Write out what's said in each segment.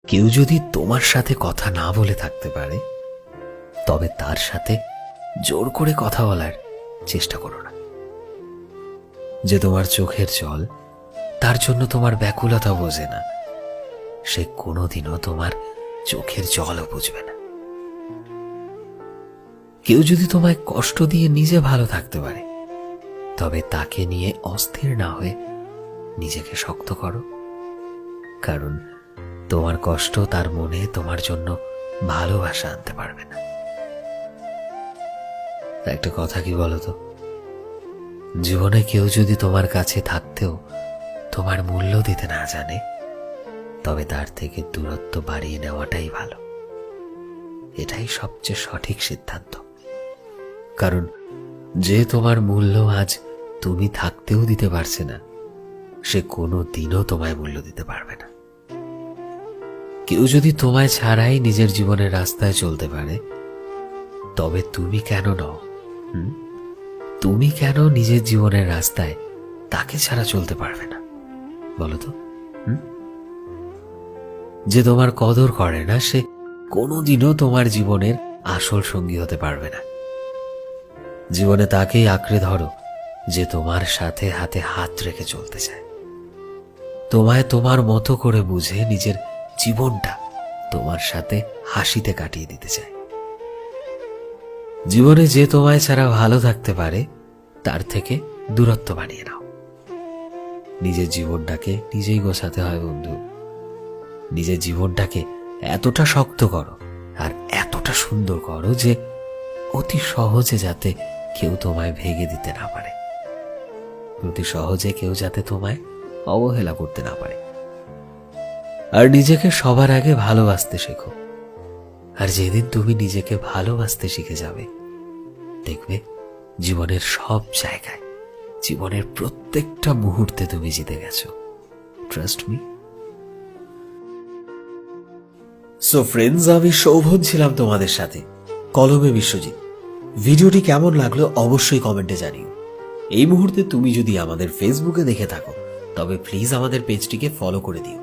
কেউ যদি তোমার সাথে কথা না বলে থাকতে পারে, তবে তার সাথে জোর করে কথা বলার চেষ্টা করো না। যে তোমার চোখের জল, তার জন্য তোমার ব্যাকুলতা বোঝে না, সে কোনোদিনও তোমার চোখের জলও বুঝবে না। কেউ যদি তোমায় কষ্ট দিয়ে নিজে ভালো থাকতে পারে, তবে তাকে নিয়ে অস্থির না হয়ে নিজেকে শক্ত করো। কারণ তোমার কষ্ট তার মনে তোমার জন্য ভালোবাসা আনতে পারবে না। একটা কথা কি বলো তো, জীবনে কেউ যদি তোমার কাছে থাকতেও তোমার মূল্য দিতে না জানে, তবে তার থেকে দূরত্ব বাড়িয়ে নেওয়াটাই ভালো। এটাই সবচেয়ে সঠিক সিদ্ধান্ত। কারণ যে তোমার মূল্য আজ তুমি থাকতেও দিতে পারছে না, সে কোনো দিনও তোমায় মূল্য দিতে পারবে না। কেউ যদি তোমায় ছাড়াই নিজের জীবনের রাস্তায় চলতে পারে, তবে তুমি কেন নও? তুমি কেন নিজের জীবনের রাস্তায় তাকে ছাড়া চলতে পারবে না বলো তো? যে তোমার কদর করে না, সে কোনোদিনও তোমার জীবনের আসল সঙ্গী হতে পারবে না। জীবনে তাকেই আঁকড়ে ধরো যে তোমার সাথে হাতে হাত রেখে চলতে চায়, তোমায় তোমার মতো করে বুঝে নিজের জীবনটা তোমার সাথে হাসিতে কাটিয়ে দিতে চায়। জীবনে যে তোমায় ছাড়া ভালো থাকতে পারে, তার থেকে দূরত্ব বানিয়ে নাও। নিজের জীবনটাকে নিজেই গোছাতে হয় বন্ধু। নিজের জীবনটাকে এতটা শক্ত করো আর এতটা সুন্দর করো যে অতি সহজে যাতে কেউ তোমায় ভেঙে দিতে না পারে, অতি সহজে কেউ যাতে তোমায় অবহেলা করতে না পারে। আর নিজেকে সবার আগে ভালোবাসতে শেখো। আর যেদিন তুমি নিজেকে ভালোবাসতে শিখে যাবে, দেখবে জীবনের সব জায়গায়, জীবনের প্রত্যেকটা মুহূর্তে তুমি জিতে গেছো। Trust me. সো ফ্রেন্ডস, আমি সৌভন ছিলাম তোমাদের সাথে, কলমে বিশ্বজিৎ। ভিডিওটি কেমন লাগলো অবশ্যই কমেন্টে জানিও। এই মুহূর্তে তুমি যদি আমাদের ফেসবুকে দেখে থাকো, তবে প্লিজ আমাদের পেজটিকে ফলো করে দিও।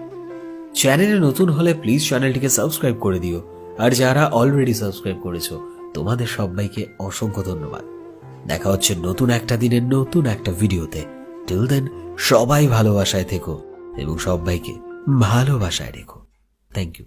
চ্যানেলে নতুন হলে প্লিজ চ্যানেলটিকে সাবস্ক্রাইব করে দিও। আর যারা অলরেডি সাবস্ক্রাইব করেছো, তোমাদের সবাইকে অসংখ্য ধন্যবাদ। দেখা হচ্ছে নতুন একটা দিনের নতুন একটা ভিডিওতে। টিল দেন, সবাই ভালোবাসায় থেকো এবং সবাইকে ভালোবাসায় রেখো। Thank you.